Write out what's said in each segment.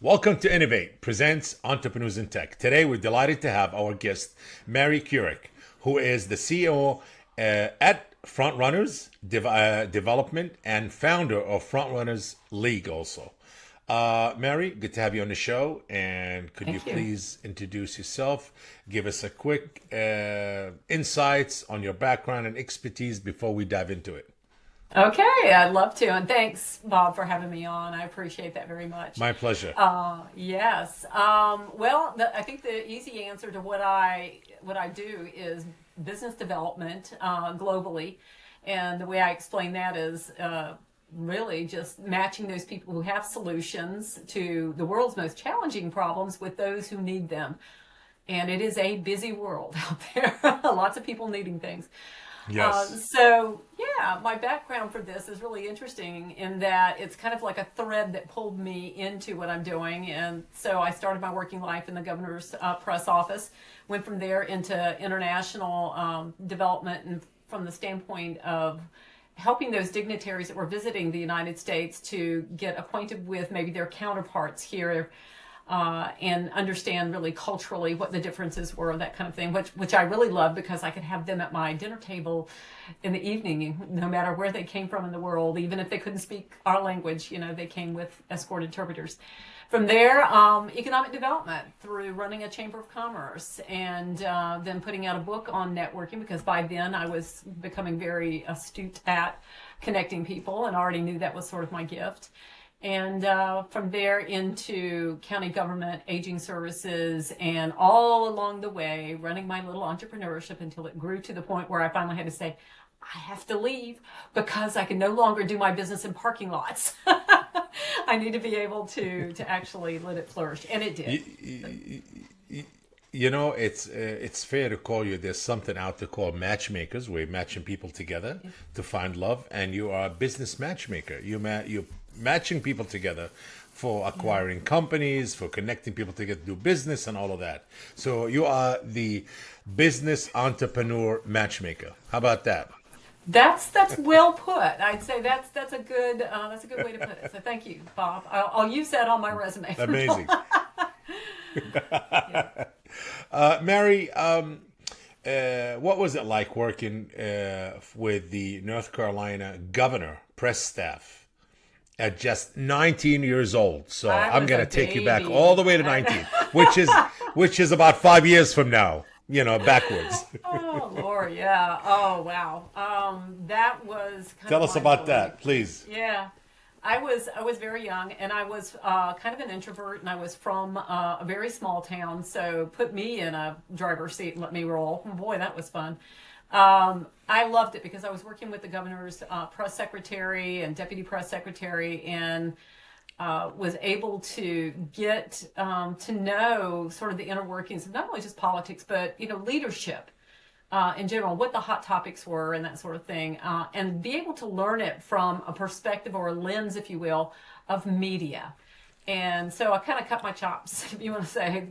Welcome to Innovate presents Entrepreneurs in Tech. Today, we're delighted to have our guest, Mary Kurek, who is the CEO at Frontrunners Development and founder of Frontrunners League also. Mary, good to have you on the show. And could you Thank you. please introduce yourself, give us a quick insights on your background and expertise before we dive into it? Okay, I'd love to. And thanks, Bob, for having me on. I appreciate that very much. My pleasure. Yes. I think the easy answer to what I do is business development globally, and the way I explain that is really just matching those people who have solutions to the world's most challenging problems with those who need them. And it is a busy world out there. Lots of people needing things. Yes. My background for this is really interesting in that it's kind of like a thread that pulled me into what I'm doing. And so I started my working life in the governor's press office, went from there into international development, and from the standpoint of helping those dignitaries that were visiting the United States to get acquainted with maybe their counterparts here, and understand really culturally what the differences were, that kind of thing, which I really love because I could have them at my dinner table in the evening, no matter where they came from in the world, even if they couldn't speak our language. They came with escort interpreters. From there, economic development through running a chamber of commerce, and then putting out a book on networking, because by then I was becoming very astute at connecting people and already knew that was sort of my gift. And from there into county government, aging services, and all along the way, running my little entrepreneurship until it grew to the point where I finally had to say, I have to leave because I can no longer do my business in parking lots. I need to be able to actually let it flourish, and it did. It's fair to call you. There's something out there called matchmakers, where you're matching people together to find love, and you are a business matchmaker. You're matching people together for acquiring companies, for connecting people together to do business, and all of that. So you are the business entrepreneur matchmaker. How about that? That's well put. I'd say that's a good way to put it. So thank you, Bob. I'll use that on my resume. Amazing. Yeah. Mary, what was it like working with the North Carolina governor press staff at just 19 years old? So I I'm was going a to take you back all baby. the way to 19, which is about 5 years from now, backwards. Oh Lord, yeah. Oh wow. That was kind Tell of us mind about blowing. that, please. Yeah. I was very young, and I was kind of an introvert, and I was from a very small town. So put me in a driver's seat and let me roll. Boy, that was fun. I loved it because I was working with the governor's press secretary and deputy press secretary, and was able to get to know sort of the inner workings of not only just politics, but leadership in general, what the hot topics were and that sort of thing, and be able to learn it from a perspective or a lens, if you will, of media. And so I kind of cut my chops, if you want to say,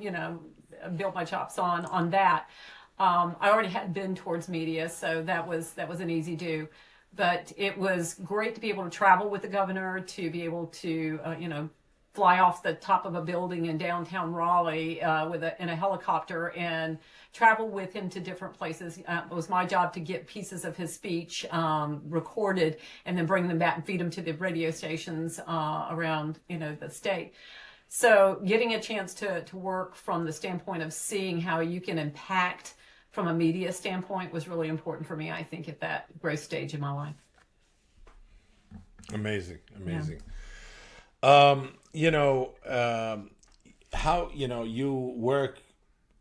built my chops on that. I already had been towards media, so that was an easy do. But it was great to be able to travel with the governor, to be able to, fly off the top of a building in downtown Raleigh in a helicopter and travel with him to different places. It was my job to get pieces of his speech recorded and then bring them back and feed them to the radio stations around the state. So getting a chance to work from the standpoint of seeing how you can impact from a media standpoint was really important for me, I think, at that growth stage in my life. Amazing, Yeah. amazing. How you work.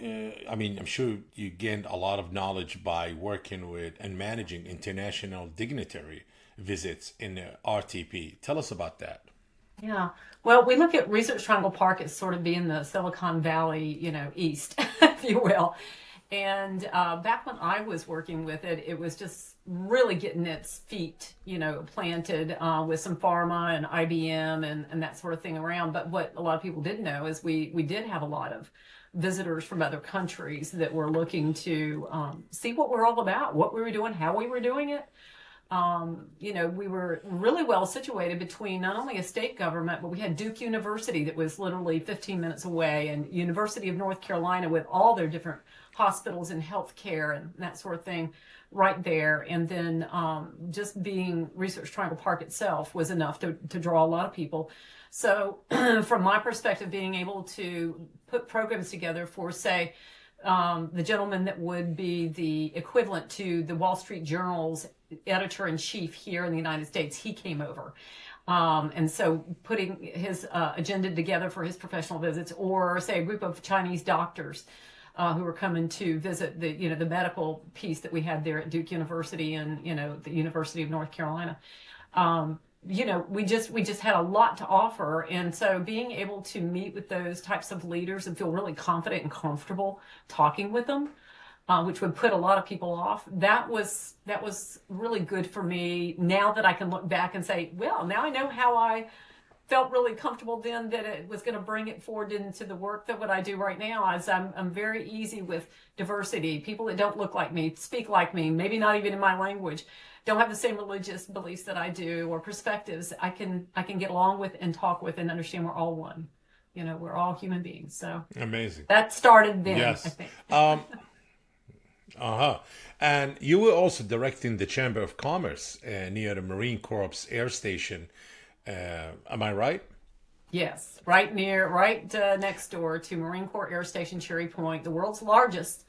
I mean, I'm sure you gained a lot of knowledge by working with and managing international dignitary visits in the RTP. Tell us about that. Yeah. Well, we look at Research Triangle Park as sort of being the Silicon Valley, east, if you will. And back when I was working with it, it was just really getting its feet, planted with some pharma and IBM and that sort of thing around. But what a lot of people didn't know is we did have a lot of visitors from other countries that were looking to see what we're all about, what we were doing, how we were doing it. we were really well situated between not only a state government, but we had Duke University that was literally 15 minutes away, and University of North Carolina with all their different hospitals and healthcare and that sort of thing right there. And then just being Research Triangle Park itself was enough to draw a lot of people. So from my perspective, being able to put programs together for, say, the gentleman that would be the equivalent to the Wall Street Journal's editor-in-chief here in the United States, he came over. And so putting his agenda together for his professional visits, or say a group of Chinese doctors who were coming to visit the medical piece that we had there at Duke University and the University of North Carolina. We just had a lot to offer, and so being able to meet with those types of leaders and feel really confident and comfortable talking with them, which would put a lot of people off, that was really good for me. Now that I can look back and say, well, now I know how I felt really comfortable then, that it was going to bring it forward into the work that what I do right now. Is I'm very easy with diversity. People that don't look like me, speak like me, maybe not even in my language, don't have the same religious beliefs that I do or perspectives. I can get along with and talk with and understand we're all one. We're all human beings. So Amazing. that started then, Yes. I think. And you were also directing the Chamber of Commerce near the Marine Corps Air Station. Am I right? Yes, right next door to Marine Corps Air Station Cherry Point, the world's largest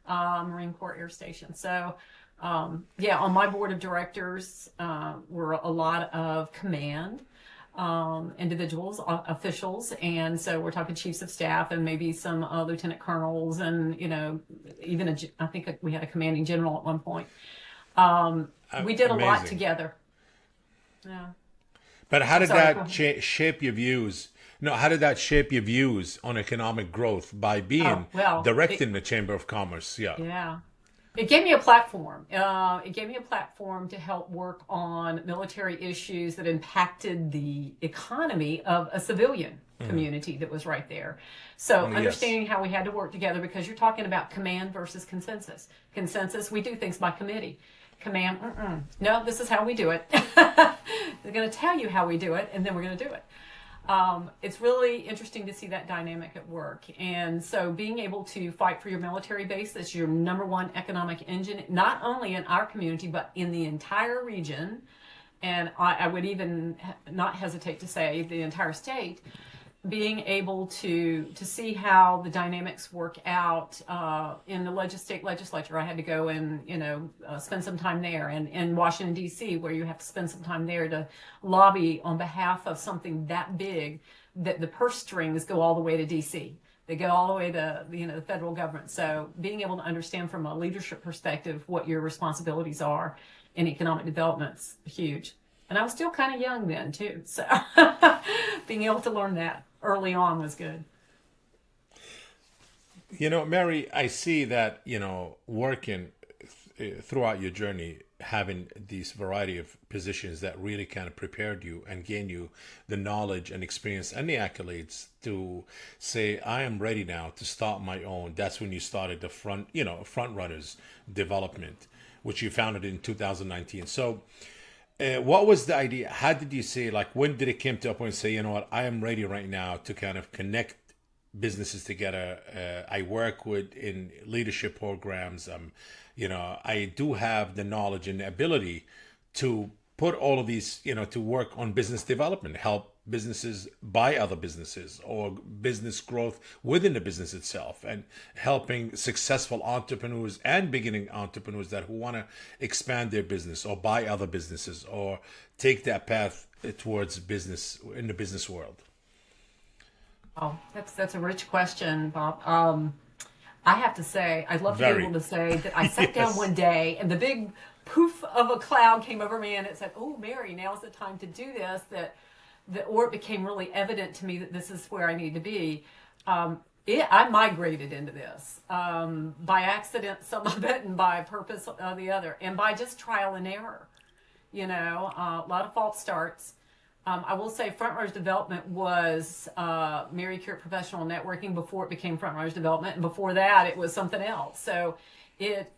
Marine Corps Air Station. So, on my board of directors were a lot of command individuals, officials, and so we're talking chiefs of staff and maybe some lieutenant colonels, and even I think we had a commanding general at one point. We did a lot Amazing. together. Yeah. But how did Sorry, that shape your views? No, how did that shape your views on economic growth by being directing the Chamber of Commerce? Yeah. Yeah. It gave me a platform. It gave me a platform to help work on military issues that impacted the economy of a civilian community that was right there. So understanding how we had to work together, because you're talking about command versus consensus. Consensus, we do things by committee. Command, no, this is how we do it. They're going to tell you how we do it, and then we're going to do it. It's really interesting to see that dynamic at work. And so being able to fight for your military base as your number one economic engine, not only in our community, but in the entire region, and I would even not hesitate to say the entire state, being able to see how the dynamics work out in the state legislature. I had to go and spend some time there, and in Washington D.C., where you have to spend some time there to lobby on behalf of something that big, that the purse strings go all the way to D.C. They go all the way to the federal government. So being able to understand from a leadership perspective what your responsibilities are in economic development's huge. And I was still kind of young then too, so being able to learn that early on was good. Mary, I see that, working throughout your journey, having these variety of positions that really kind of prepared you and gained you the knowledge and experience and the accolades to say, I am ready now to start my own. That's when you started the Frontrunners Development, which you founded in 2019. So what was the idea? How did you say, when did it come to a point and say, you know what, I am ready right now to kind of connect businesses together? I work in leadership programs. I do have the knowledge and the ability to put all of these, to work on business development, help businesses buy other businesses, or business growth within the business itself, and helping successful entrepreneurs and beginning entrepreneurs who want to expand their business or buy other businesses or take that path towards business in the business world. Oh, that's a rich question, Bob. I have to say, I'd love to be able to say that I sat down one day and the big poof of a cloud came over me and it said, oh, Mary, now's the time to do this, or it became really evident to me that this is where I need to be. I migrated into this by accident, some of it, and by purpose, the other, and by just trial and error. A lot of false starts. I will say Frontrunners Development was Mary Kurek Professional Networking before it became Frontrunners Development, and before that it was something else. So it,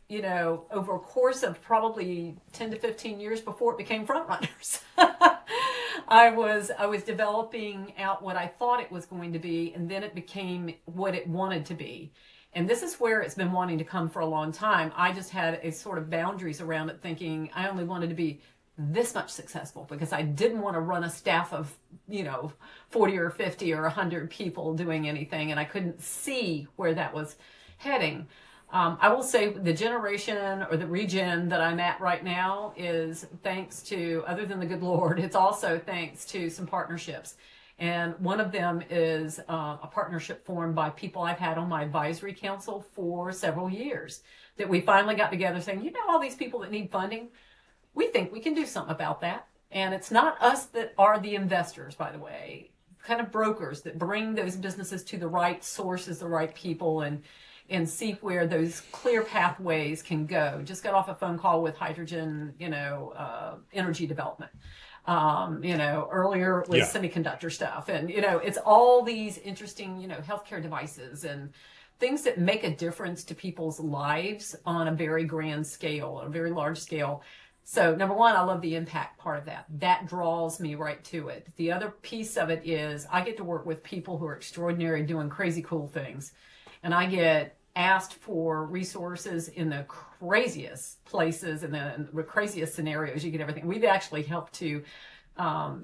over a course of probably 10 to 15 years before it became Frontrunners, I was developing out what I thought it was going to be, and then it became what it wanted to be. And this is where it's been wanting to come for a long time. I just had a sort of boundaries around it, thinking I only wanted to be this much successful because I didn't want to run a staff of, 40 or 50 or 100 people doing anything. And I couldn't see where that was heading. I will say the generation or the region that I'm at right now is thanks to, other than the good Lord, it's also thanks to some partnerships. And one of them is a partnership formed by people I've had on my advisory council for several years, that we finally got together saying, all these people that need funding, we think we can do something about that. And it's not us that are the investors, by the way, kind of brokers that bring those businesses to the right sources, the right people, and see where those clear pathways can go. Just got off a phone call with hydrogen, energy development. Earlier with semiconductor stuff, and it's all these interesting, healthcare devices and things that make a difference to people's lives on a very grand scale, a very large scale. So number one, I love the impact part of that. That draws me right to it. The other piece of it is I get to work with people who are extraordinary, doing crazy cool things. And I get asked for resources in the craziest places and the craziest scenarios. You get everything. We've actually helped to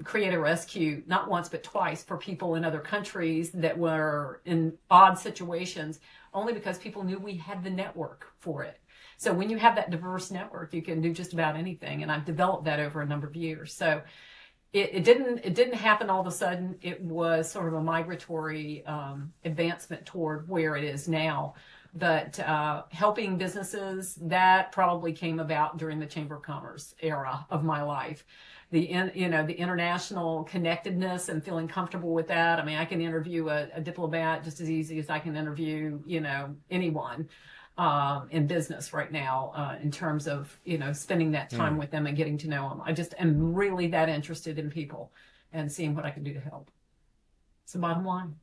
create a rescue, not once, but twice, for people in other countries that were in odd situations, only because people knew we had the network for it. So when you have that diverse network, you can do just about anything. And I've developed that over a number of years. So it didn't happen all of a sudden. It was sort of a migratory advancement toward where it is now. But helping businesses, that probably came about during the Chamber of Commerce era of my life. The international connectedness and feeling comfortable with that. I mean, I can interview a diplomat just as easy as I can interview, anyone in business right now, in terms of, spending that time with them and getting to know them. I just am really that interested in people and seeing what I can do to help. It's the bottom line.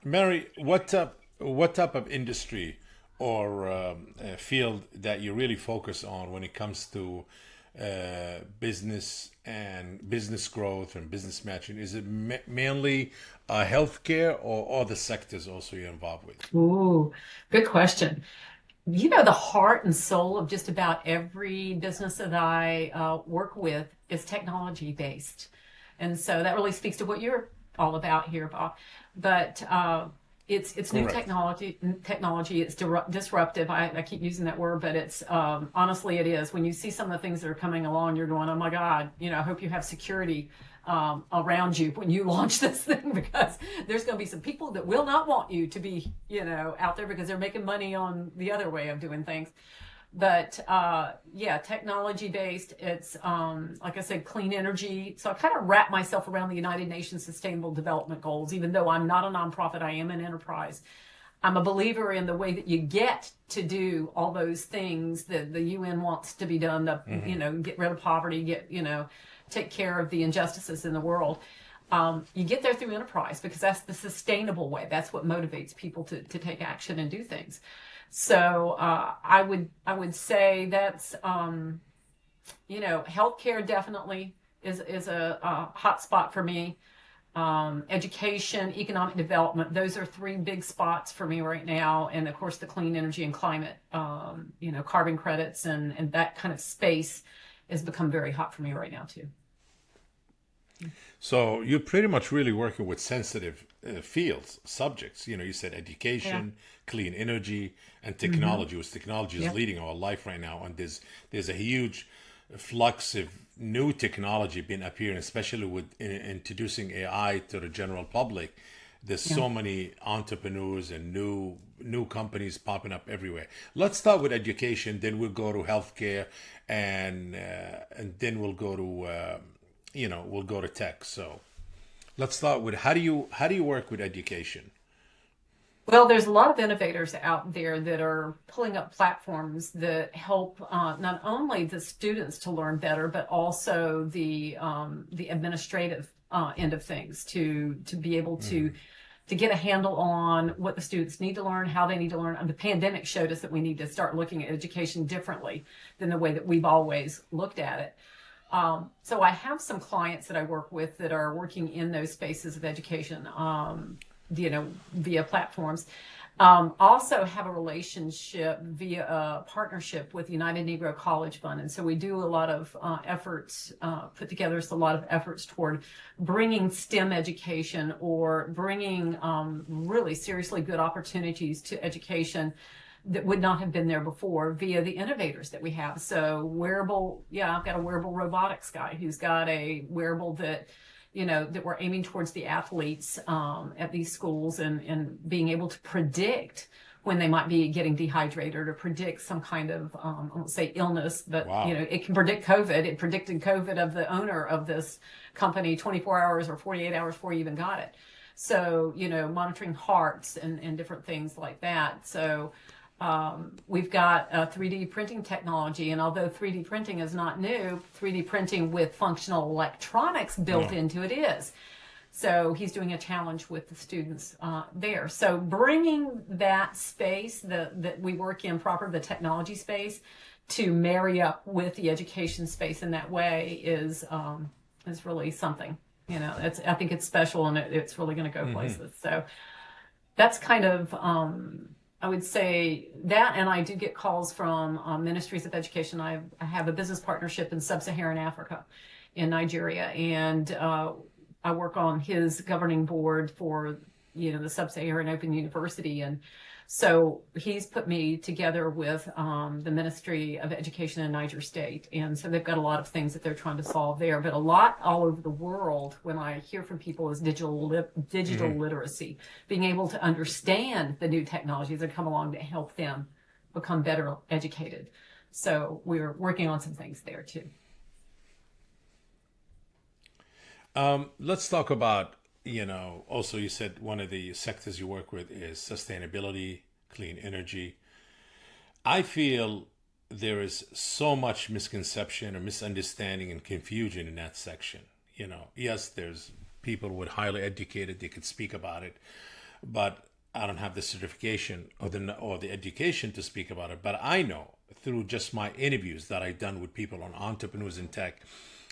Mary, what type of industry or field that you really focus on when it comes to business and business growth and business matching? Is it mainly healthcare or other sectors also you're involved with? Ooh, good question. The heart and soul of just about every business that I work with is technology based. And so that really speaks to what you're all about here, Bob. But it's new technology. It's disruptive. I keep using that word, but it's honestly it is. When you see some of the things that are coming along, you're going, oh my God, I hope you have security around you when you launch this thing, because there's going to be some people that will not want you to be, out there because they're making money on the other way of doing things. But technology based. It's like I said, clean energy. So I kind of wrap myself around the United Nations Sustainable Development Goals. Even though I'm not a nonprofit, I am an enterprise. I'm a believer in the way that you get to do all those things that the UN wants to be done. Get rid of poverty, take care of the injustices in the world. You get there through enterprise because that's the sustainable way. That's what motivates people to take action and do things. So I would say that's healthcare definitely is a hot spot for me. Education, economic development, those are three big spots for me right now. And of course, the clean energy and climate, carbon credits and that kind of space has become very hot for me right now too. So you're pretty much really working with sensitive fields, subjects. You said education, clean energy, and technology. Which technology is leading our life right now, and there's a huge flux of new technology being appearing, especially with introducing AI to the general public. There's so many entrepreneurs and new companies popping up everywhere. Let's start with education, then we'll go to healthcare, and then we'll go to tech. So let's start with how do you work with education? Well, there's a lot of innovators out there that are pulling up platforms that help not only the students to learn better, but also the administrative end of things to be able to to get a handle on what the students need to learn, how they need to learn. And the pandemic showed us that we need to start looking at education differently than the way that we've always looked at it. So I have some clients that I work with that are working in those spaces of education, via platforms. Also have a relationship via a partnership with United Negro College Fund. And so we do a lot of efforts, put together a lot of efforts toward bringing STEM education or bringing really seriously good opportunities to education that would not have been there before via the innovators that we have. So I've got a wearable robotics guy who's got a wearable that that we're aiming towards the athletes at these schools and being able to predict when they might be getting dehydrated or predict some kind of, I won't say illness, but, Wow. it can predict COVID. It predicted COVID of the owner of this company 24 hours or 48 hours before you even got it. So, monitoring hearts and different things like that. So, we've got 3D printing technology, and although 3D printing is not new, 3D printing with functional electronics built into it is. So he's doing a challenge with the students there. So bringing that space that we work in proper, the technology space, to marry up with the education space in that way is really something. I think it's special, and it's really going to go places. So that's kind of. I would say that, and I do get calls from ministries of education. I have a business partnership in sub-Saharan Africa, in Nigeria, and I work on his governing board for the Sub-Saharan Open University, and so he's put me together with the Ministry of Education in Niger State, and so they've got a lot of things that they're trying to solve there. But a lot all over the world, when I hear from people, is digital literacy, being able to understand the new technologies that come along to help them become better educated. So we're working on some things there too. Let's talk about, also you said one of the sectors you work with is sustainability, clean energy. I feel there is so much misconception or misunderstanding and confusion in that section. Yes, there's people with highly educated, they could speak about it, but I don't have the certification or the education to speak about it. But I know through just my interviews that I've done with people on entrepreneurs in tech,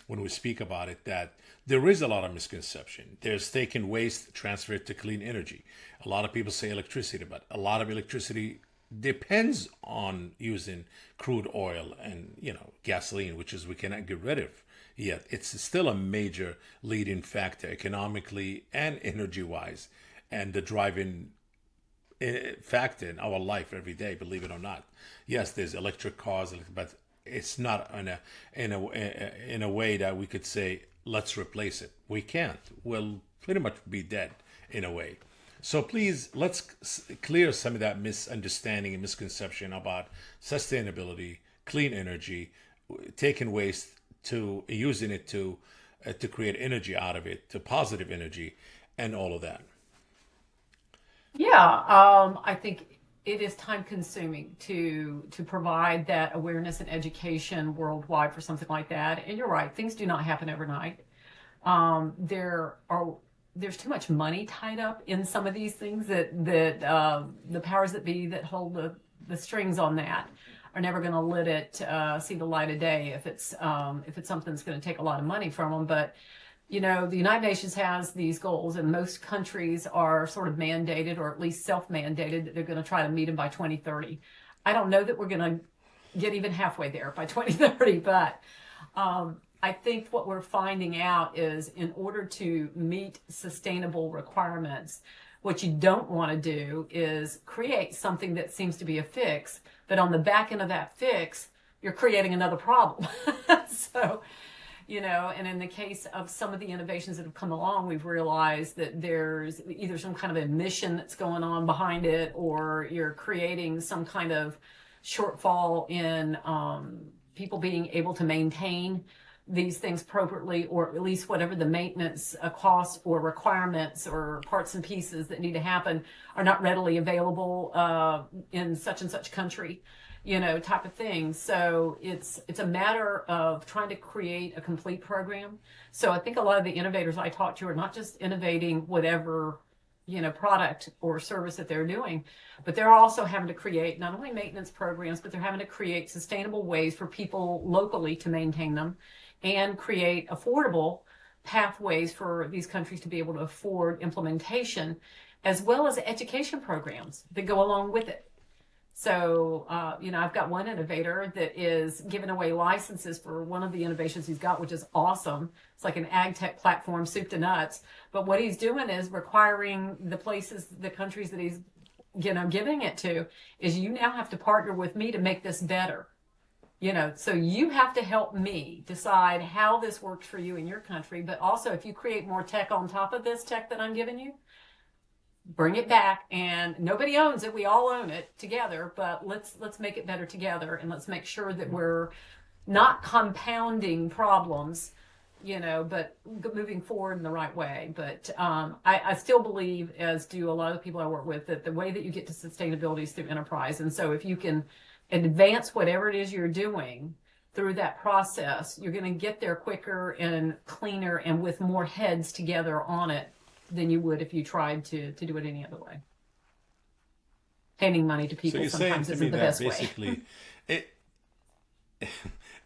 when we speak about it, that there is a lot of misconception. There's taking waste, transfer it to clean energy. A lot of people say electricity, but a lot of electricity depends on using crude oil and gasoline, which is we cannot get rid of yet. It's still a major leading factor economically and energy wise, and the driving factor in our life every day, believe it or not. Yes, there's electric cars, but it's not in a way that we could say let's replace it. We can't. We'll pretty much be dead in a way. So please, let's clear some of that misunderstanding and misconception about sustainability, clean energy, taking waste to using it to create energy out of it, to positive energy, and all of that. Yeah, I think it is time consuming to provide that awareness and education worldwide for something like that. And you're right, things do not happen overnight. There's too much money tied up in some of these things that the powers that be that hold the strings on that are never going to let it see the light of day if it's something that's going to take a lot of money from them. But the United Nations has these goals, and most countries are sort of mandated, or at least self-mandated, that they're going to try to meet them by 2030. I don't know that we're going to get even halfway there by 2030, but I think what we're finding out is in order to meet sustainable requirements, what you don't want to do is create something that seems to be a fix, but on the back end of that fix, you're creating another problem. So, and in the case of some of the innovations that have come along, we've realized that there's either some kind of emission that's going on behind it, or you're creating some kind of shortfall in people being able to maintain these things appropriately, or at least whatever the maintenance costs or requirements or parts and pieces that need to happen are not readily available in such and such country, type of thing. So it's a matter of trying to create a complete program. So I think a lot of the innovators I talk to are not just innovating whatever product or service that they're doing, but they're also having to create not only maintenance programs, but they're having to create sustainable ways for people locally to maintain them and create affordable pathways for these countries to be able to afford implementation, as well as education programs that go along with it. So, I've got one innovator that is giving away licenses for one of the innovations he's got, which is awesome. It's like an ag tech platform, soup to nuts. But what he's doing is requiring the countries that he's, giving it to, is you now have to partner with me to make this better. So you have to help me decide how this works for you in your country. But also, if you create more tech on top of this tech that I'm giving you, bring it back, and nobody owns it, we all own it together, but let's make it better together, and let's make sure that we're not compounding problems, but moving forward in the right way. But I still believe, as do a lot of the people I work with, that the way that you get to sustainability is through enterprise. And so if you can advance whatever it is you're doing through that process, you're going to get there quicker and cleaner and with more heads together on it than you would if you tried to do it any other way. Handing money to So people you're saying sometimes to me isn't the that best way. basically, it,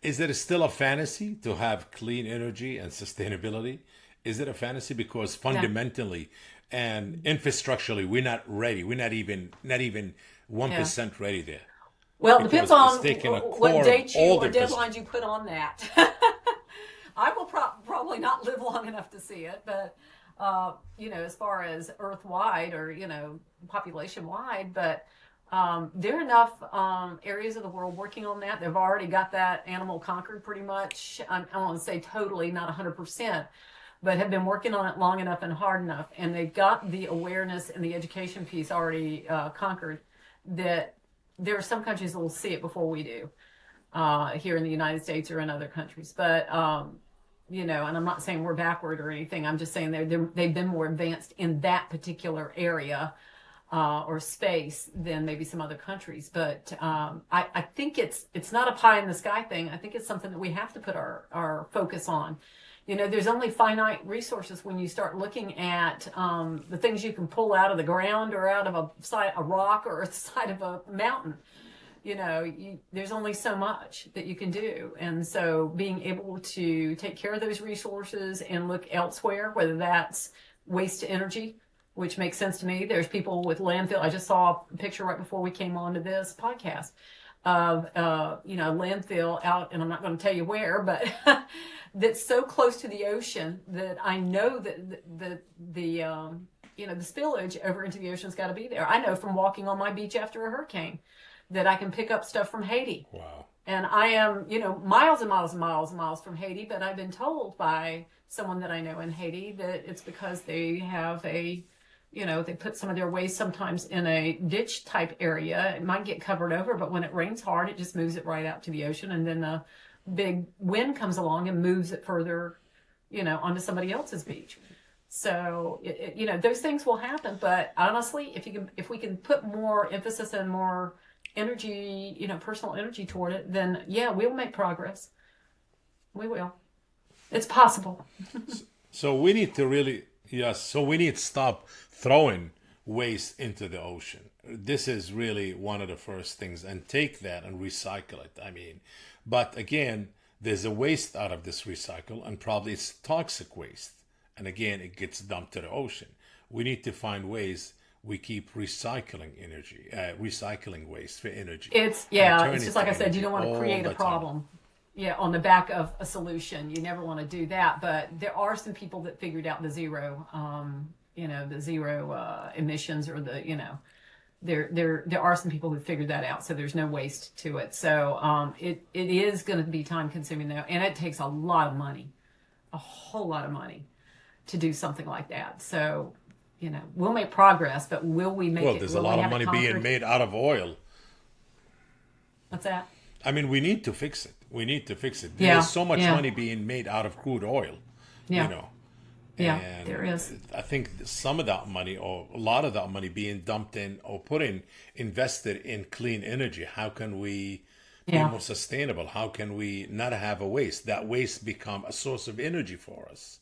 is it still a fantasy to have clean energy and sustainability? Is it a fantasy because Yeah. fundamentally and infrastructurally we're not ready. We're not even Yeah. 1% ready there Well, it depends because it's on taking a what core of dates you all or the deadlines you put on that. I will probably not live long enough to see it, but as far as Earth-wide or population-wide, but there are enough areas of the world working on that. They've already got that animal conquered pretty much. I won't say totally, not 100%, but have been working on it long enough and hard enough, and they've got the awareness and the education piece already conquered, that there are some countries that will see it before we do here in the United States or in other countries. But and I'm not saying we're backward or anything. I'm just saying they've been more advanced in that particular area or space than maybe some other countries. But I think it's not a pie in the sky thing. I think it's something that we have to put our focus on. There's only finite resources when you start looking at the things you can pull out of the ground or out of a rock or the side of a mountain. There's only so much that you can do. And so being able to take care of those resources and look elsewhere, whether that's waste to energy, which makes sense to me. There's people with landfill. I just saw a picture right before we came on to this podcast of landfill out, and I'm not going to tell you where, but that's so close to the ocean that I know that the spillage over into the ocean's got to be there. I know from walking on my beach after a hurricane that I can pick up stuff from Haiti. Wow. And I am, miles and miles and miles and miles from Haiti, but I've been told by someone that I know in Haiti that it's because they have they put some of their waste sometimes in a ditch type area. It might get covered over, but when it rains hard, it just moves it right out to the ocean. And then a big wind comes along and moves it further, onto somebody else's beach. So, those things will happen. But honestly, if we can put more emphasis and more energy, personal energy toward it, then yeah, we'll make progress. We will. It's possible. So we need to really, yes, so we need to stop throwing waste into the ocean. This is really one of the first things, and take that and recycle it. I mean, but again, there's a waste out of this recycle, and probably it's toxic waste. And again, it gets dumped to the ocean. We need to find ways we keep recycling energy, recycling waste for energy. It's just like I said, you don't want to create a problem. Yeah, on the back of a solution. You never want to do that. But there are some people that figured out the zero, emissions, or there are some people who figured that out. So there's no waste to it. So it is going to be time consuming though, and it takes a lot of money, a whole lot of money, to do something like that. So we'll make progress, but will we make it? Well, there's a lot of money being made out of oil. What's that? I mean, we need to fix it. We need to fix it. Yeah, There's so much yeah. money being made out of crude oil, Yeah. Yeah, And there is. I think some of that money, or a lot of that money, being dumped in or invested in clean energy. How can we be Yeah. more sustainable? How can we not have a waste? That waste become a source of energy for us.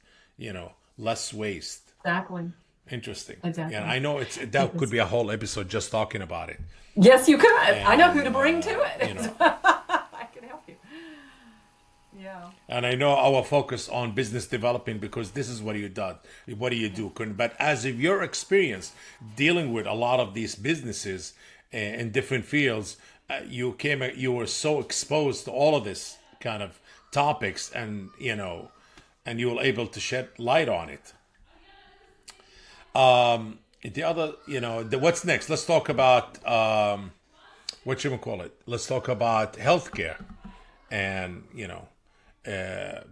Less waste. Exactly. Interesting. Exactly. And I know that could be a whole episode just talking about it. Yes, you could. I know who to bring to You it. know, I can help you. Yeah. and I know our focus on business development because this is what you do. What do you do? But as of your experience dealing with a lot of these businesses in different fields, you were so exposed to all of this kind of topics, and and you were able to shed light on it. The other, what's next? Let's talk about what you call it. Let's talk about healthcare, and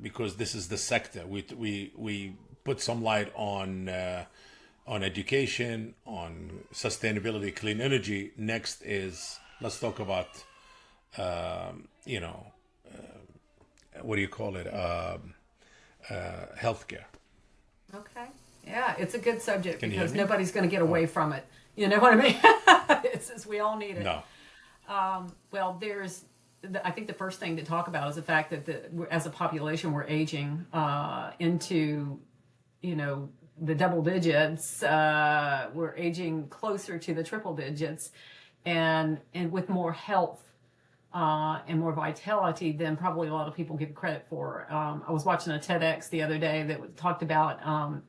because this is the sector we put some light on education, on sustainability, clean energy. Next is let's talk about what do you call it? Healthcare. Okay. Yeah, it's a good subject Can you hear because me? nobody's going to get away from it. You know what I mean? We all need it. No. Well, I think the first thing to talk about is the fact that as a population, we're aging into, the double digits. We're aging closer to the triple digits, and with more health and more vitality than probably a lot of people give credit for. I was watching a TEDx the other day that talked about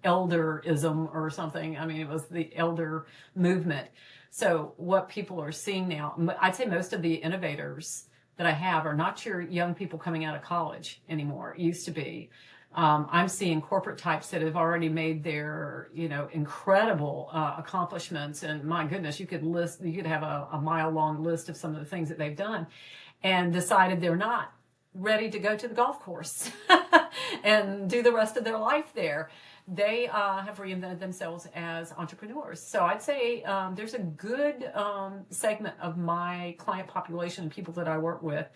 elderism or something. I mean, it was the elder movement. So what people are seeing now, I'd say most of the innovators that I have are not your young people coming out of college anymore. It used to be. I'm seeing corporate types that have already made their, incredible accomplishments. And my goodness, you could have a mile-long list of some of the things that they've done, and decided they're not ready to go to the golf course and do the rest of their life there. They have reinvented themselves as entrepreneurs. So I'd say there's a good segment of my client population, people that I work with,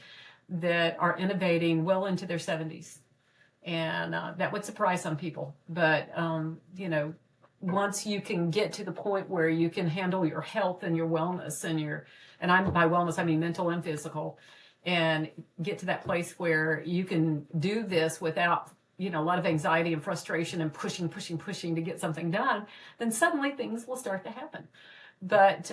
that are innovating well into their 70s. And that would surprise some people. But, once you can get to the point where you can handle your health and your wellness and by wellness, I mean mental and physical, and get to that place where you can do this without, a lot of anxiety and frustration and pushing to get something done, then suddenly things will start to happen. But,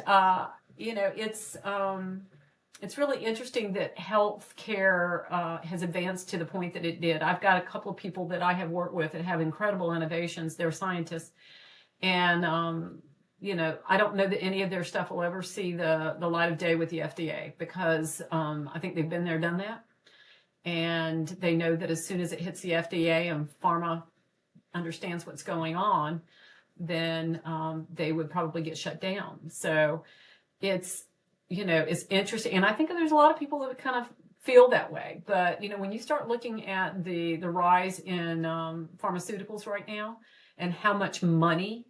it's really interesting that healthcare has advanced to the point that it did. I've got a couple of people that I have worked with that have incredible innovations. They're scientists. And, I don't know that any of their stuff will ever see the light of day with the FDA because I think they've been there, done that. And they know that as soon as it hits the FDA and pharma understands what's going on, then they would probably get shut down. So it's interesting. And I think there's a lot of people that kind of feel that way. But, when you start looking at the rise in pharmaceuticals right now and how much money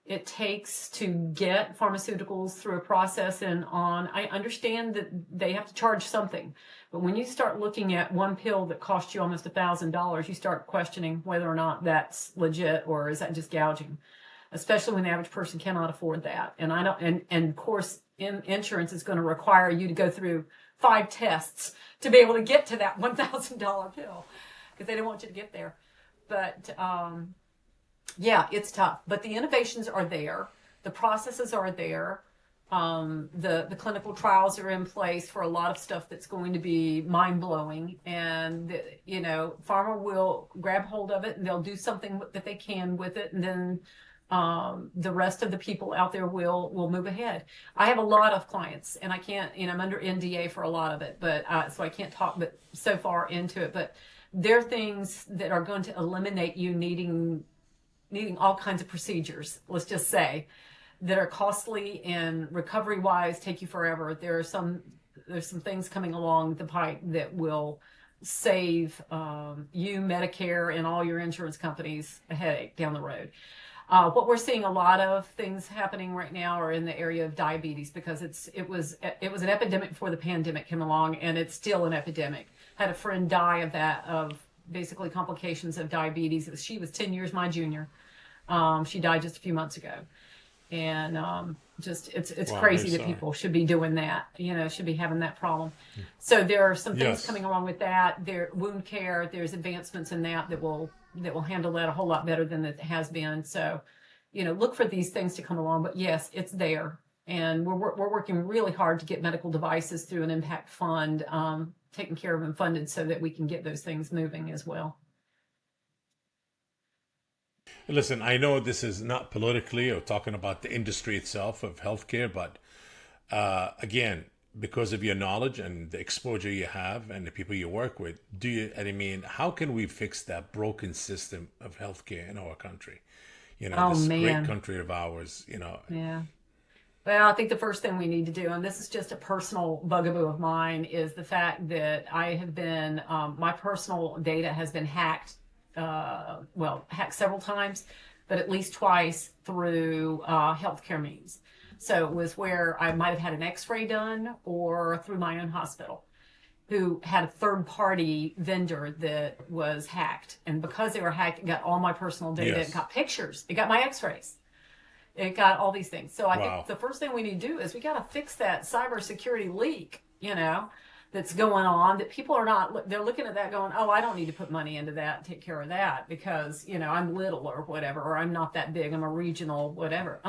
it takes to get pharmaceuticals through a process and on, I understand that they have to charge something. But when you start looking at one pill that costs you almost $1,000, you start questioning whether or not that's legit or is that just gouging, especially when the average person cannot afford that. And I don't, and of course, insurance is going to require you to go through 5 tests to be able to get to that $1,000 pill because they don't want you to get there. But yeah, it's tough. But the innovations are there. The processes are there. The clinical trials are in place for a lot of stuff that's going to be mind-blowing. And, pharma will grab hold of it and they'll do something that they can with it. And then the rest of the people out there will move ahead. I have a lot of clients, and I can't, I'm under NDA for a lot of it, but so I can't talk but so far into it. But there are things that are going to eliminate you needing all kinds of procedures. Let's just say that are costly and recovery-wise take you forever. There's some things coming along the pipe that will save you, Medicare, and all your insurance companies a headache down the road. What we're seeing a lot of things happening right now are in the area of diabetes because it was an epidemic before the pandemic came along, and it's still an epidemic. Had a friend die of basically complications of diabetes. She was 10 years my junior. She died just a few months ago, and it's Wow, crazy very that sorry. people should be doing that. Should be having that problem. So there are some things Yes. coming along with that. There wound care. There's advancements in that will handle that a whole lot better than it has been. So look for these things to come along. But yes, it's there. And we're working really hard to get medical devices through an impact fund, taken care of and funded so that we can get those things moving as well. Listen, I know this is not politically or talking about the industry itself of healthcare, but again, because of your knowledge and the exposure you have and the people you work with, I mean, how can we fix that broken system of healthcare in our country? Oh This great man. country of ours. Yeah. Well, I think the first thing we need to do, and this is just a personal bugaboo of mine, is the fact that I have been, my personal data has been hacked, hacked several times, but at least twice through healthcare means. So it was where I might have had an x-ray done or through my own hospital who had a third party vendor that was hacked. And because they were hacked, it got all my personal data. It Yes. got pictures. It got my x-rays. It got all these things. So I think Wow. the first thing we need to do is we got to fix that cybersecurity leak, that's going on, that people are not, they're looking at that going, oh, I don't need to put money into that and take care of that because, I'm little or whatever, or I'm not that big, I'm a regional, whatever.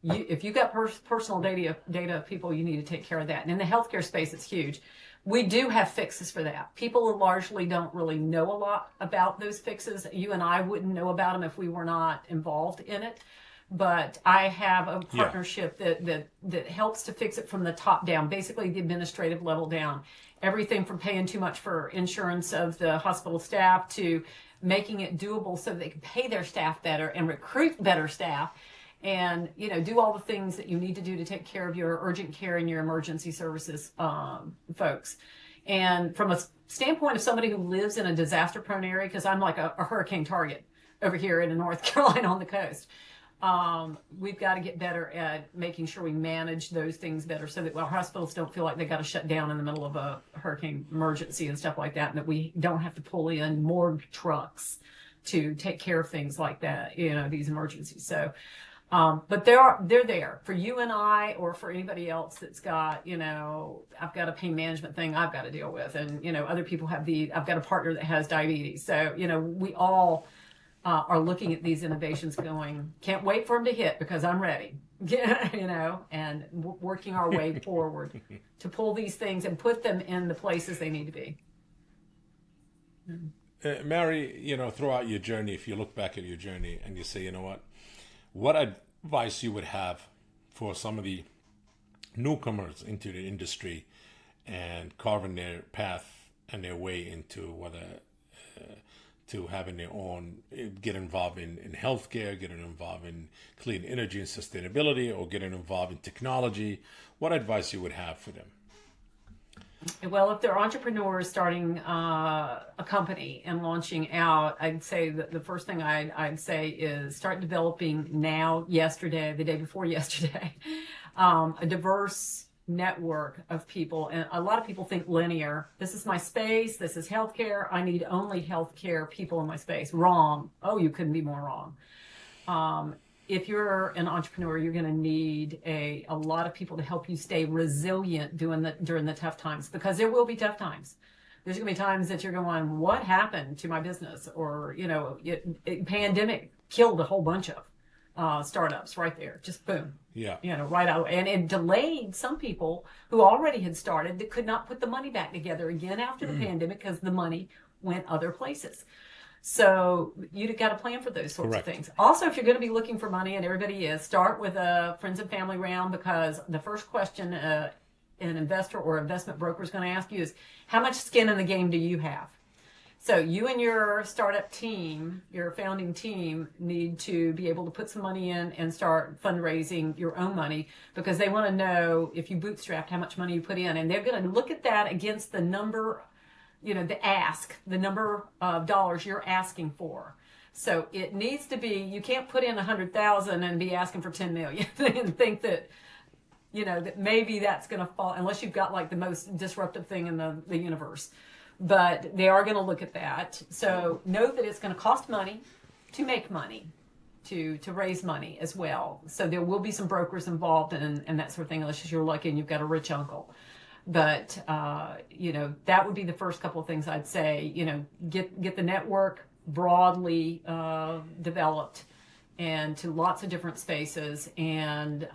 If you got personal data of people, you need to take care of that. And in the healthcare space, it's huge. We do have fixes for that. People largely don't really know a lot about those fixes. You and I wouldn't know about them if we were not involved in it. But I have a Yeah. partnership that helps to fix it from the top down, basically the administrative level down. Everything from paying too much for insurance of the hospital staff to making it doable so they can pay their staff better and recruit better staff and do all the things that you need to do to take care of your urgent care and your emergency services folks. And from a standpoint of somebody who lives in a disaster prone area, because I'm like a hurricane target over here in North Carolina on the coast, we've got to get better at making sure we manage those things better so that our hospitals don't feel like they got to shut down in the middle of a hurricane emergency and stuff like that, and that we don't have to pull in morgue trucks to take care of things like that, these emergencies. So but they're there for you and I, or for anybody else that's got, I've got a pain management thing I've got to deal with. And, other people I've got a partner that has diabetes. So, we all are looking at these innovations going, can't wait for them to hit because I'm ready, and working our way forward to pull these things and put them in the places they need to be. Mary, throughout your journey, if you look back at your journey and you say, what advice you would have for some of the newcomers into the industry and carving their path and their way into whether to having their own, get involved in healthcare, getting involved in clean energy and sustainability, or getting involved in technology, what advice you would have for them? Well, if they're entrepreneurs starting a company and launching out, I'd say that the first thing I'd say is start developing now, yesterday, the day before yesterday, a diverse network of people. And a lot of people think linear. This is my space. This is healthcare. I need only healthcare people in my space. Wrong. Oh, you couldn't be more wrong. If you're an entrepreneur, you're going to need a lot of people to help you stay resilient during the tough times, because there will be tough times. There's going to be times that you're going, what happened to my business? Or, pandemic killed a whole bunch of startups right there. Just boom. Yeah. Right out. And it delayed some people who already had started that could not put the money back together again after the pandemic because the money went other places. So you've got to plan for those sorts Correct. of things. Also, if you're going to be looking for money, and everybody is, start with a friends and family round, because the first question an investor or investment broker is going to ask you is, how much skin in the game do you have? So you and your startup team, your founding team, need to be able to put some money in and start fundraising your own money, because they want to know if you bootstrapped how much money you put in. And they're going to look at that against the number, the number of dollars you're asking for. So it needs to be, you can't put in 100,000 and be asking for 10 million and think that, that maybe that's going to fall, unless you've got like the most disruptive thing in the universe. But they are going to look at that. So know that it's going to cost money to make money, to raise money as well. So there will be some brokers involved and that sort of thing, unless you're lucky and you've got a rich uncle. But, that would be the first couple of things I'd say. Get the network broadly developed and to lots of different spaces and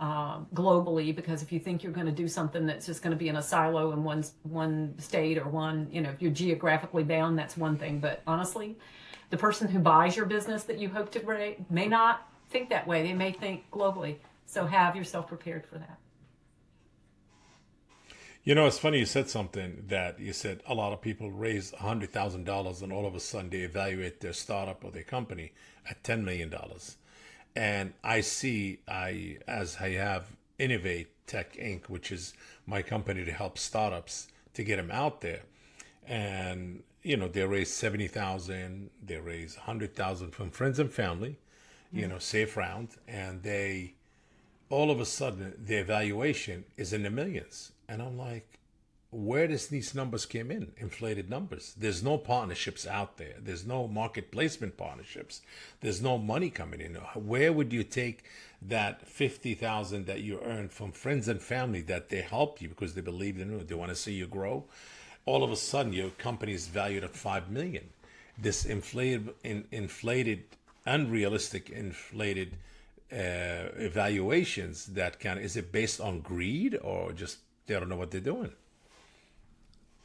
globally, because if you think you're going to do something that's just going to be in a silo in one state or one, if you're geographically bound, that's one thing. But honestly, the person who buys your business that you hope to bring may not think that way. They may think globally. So have yourself prepared for that. It's funny you said something that you said a lot of people raise $100,000 and all of a sudden they evaluate their startup or their company at $10 million. And as I have Innovate Tech Inc., which is my company to help startups to get them out there. And, they raise 70,000, they raise 100,000 from friends and family, safe round. And all of a sudden, the evaluation is in the millions. And I'm like, where does these numbers came in? Inflated numbers. There's no partnerships out there. There's no market placement partnerships. There's no money coming in. Where would you take that 50,000 that you earned from friends and family that they help you because they believe in you, they want to see you grow? All of a sudden, your company is valued at 5 million. This inflated, unrealistic, inflated evaluations is it based on greed or just they don't know what they're doing?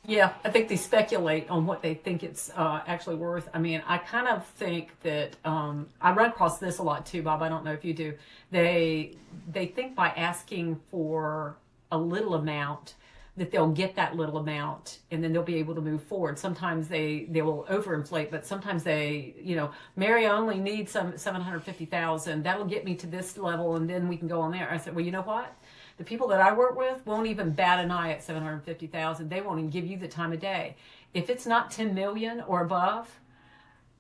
Yeah, I think they speculate on what they think it's actually worth. I mean, I kind of think that I run across this a lot too, Bob. I don't know if you do. They think by asking for a little amount that they'll get that little amount and then they'll be able to move forward. Sometimes they will overinflate, but sometimes Mary, I only need some 750,000. That'll get me to this level and then we can go on there. I said, well, you know what? The people that I work with won't even bat an eye at 750,000. They won't even give you the time of day. If it's not 10 million or above,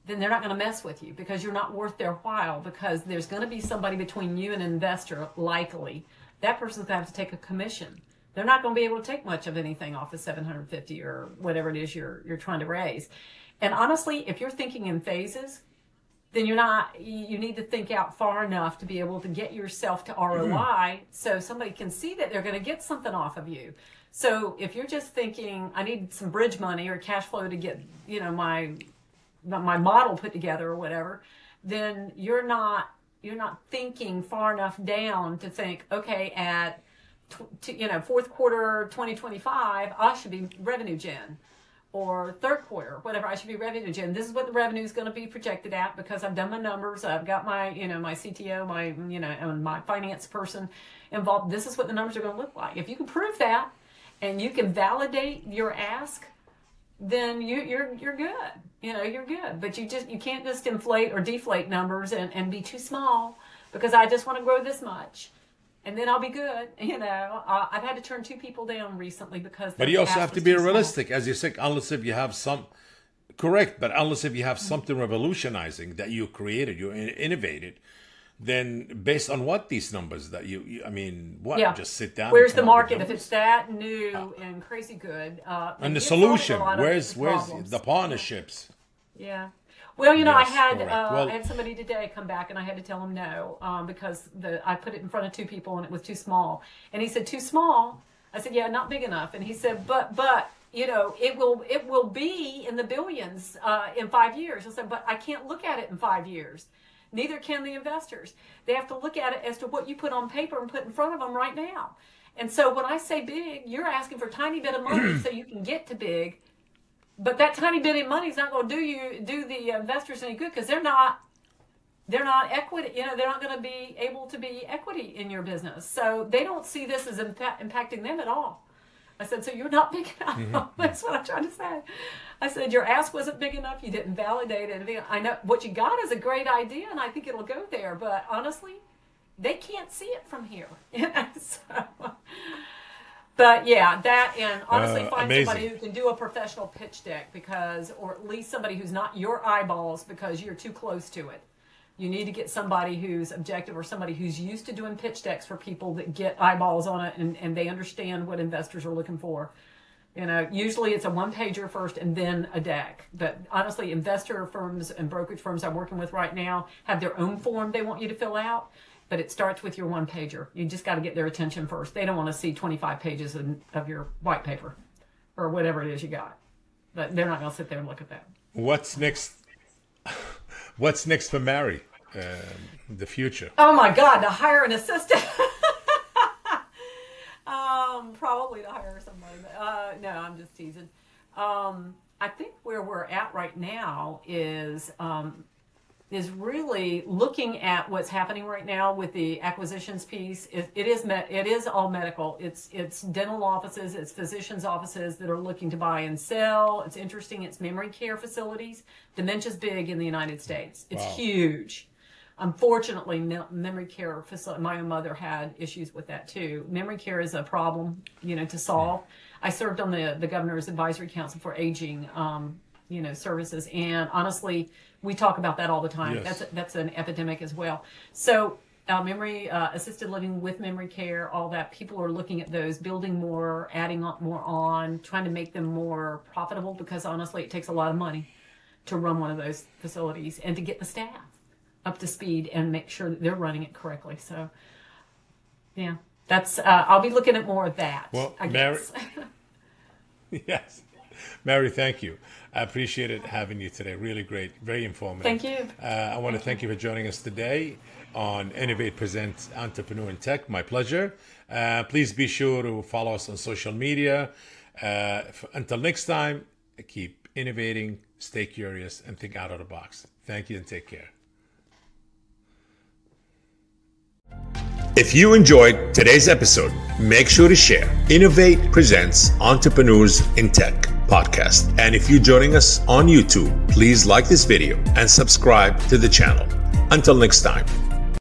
then they're not going to mess with you because you're not worth their while, because there's going to be somebody between you and an investor, likely. That person's going to have to take a commission. They're not going to be able to take much of anything off of 750 or whatever it is you're trying to raise. And honestly, if you're thinking in phases, then you need to think out far enough to be able to get yourself to ROI so somebody can see that they're going to get something off of you. So if you're just thinking, I need some bridge money or cash flow to get, my model put together or whatever, then you're not thinking far enough down to think, okay, at fourth quarter 2025, I should be revenue gen. Or third quarter, whatever, I should be revenue gen. This is what the revenue is going to be projected at because I've done my numbers. I've got my, my CTO, and my finance person involved. This is what the numbers are going to look like. If you can prove that and you can validate your ask, then you're good. You're good. But you can't just inflate or deflate numbers and be too small because I just want to grow this much. And then I'll be good. I've had to turn 2 people down recently because. But you also have to be realistic, as you said. Unless if you have unless if you have something revolutionizing that you created, you innovated, then based on what these numbers that Yeah. Just sit down. Where's the market if it's that new and crazy good? And the solution? Where's the partnerships? Yeah. Well, I Yes, had correct. I had somebody today come back, and I had to tell him no because I put it in front of 2 people, and it was too small. And he said, "Too small?" I said, "Yeah, not big enough." And he said, "But it will be in the billions in 5 years." I said, "But I can't look at it in 5 years. Neither can the investors. They have to look at it as to what you put on paper and put in front of them right now." And so when I say big, you're asking for a tiny bit of money so you can get to big. But that tiny bit of money is not going to do the investors any good because they're not equity. They're not going to be able to be equity in your business, so they don't see this as impacting them at all. I said, so you're not big enough. Mm-hmm. That's what I'm trying to say. I said your ask wasn't big enough. You didn't validate it. I know what you got is a great idea, and I think it'll go there. But honestly, they can't see it from here. So. But yeah, that, and honestly find amazing. somebody who can do a professional pitch deck or at least somebody who's not your eyeballs because you're too close to it. You need to get somebody who's objective or somebody who's used to doing pitch decks for people that get eyeballs on it and they understand what investors are looking for. Usually it's a 1-pager first and then a deck. But honestly, investor firms and brokerage firms I'm working with right now have their own form they want you to fill out. But it starts with your 1-pager. You just got to get their attention first. They don't want to see 25 pages of your white paper or whatever it is you got. But they're not going to sit there and look at that. What's next? What's next for Mary? the future? Oh my God, to hire an assistant. Probably to hire somebody. No, I'm just teasing. I think where we're at right now is really looking at what's happening right now with the acquisitions piece. It is all medical. It's dental offices, it's physicians' offices that are looking to buy and sell. It's interesting. It's memory care facilities. Dementia's big in the United States. It's huge. Unfortunately, memory care facility. My own mother had issues with that too. Memory care is a problem, to solve. I served on the Governor's Advisory Council for Aging, services, and honestly, we talk about that all the time. Yes. That's an epidemic as well. So, memory assisted living with memory care, all that. People are looking at those, building more, adding more on, trying to make them more profitable because honestly, it takes a lot of money to run one of those facilities and to get the staff up to speed and make sure that they're running it correctly. So, yeah, that's I'll be looking at more of that. Well, I Mary, guess. yes, Mary, thank you. I appreciated having you today. Really great, very informative. Thank you. I want to thank you for joining us today on Innovate Presents Entrepreneur in Tech. My pleasure. Please be sure to follow us on social media. Until next time, keep innovating, stay curious, and think out of the box. Thank you and take care. If you enjoyed today's episode, make sure to share Innovate Presents Entrepreneurs in Tech podcast. And if you're joining us on YouTube, please like this video and subscribe to the channel. Until next time.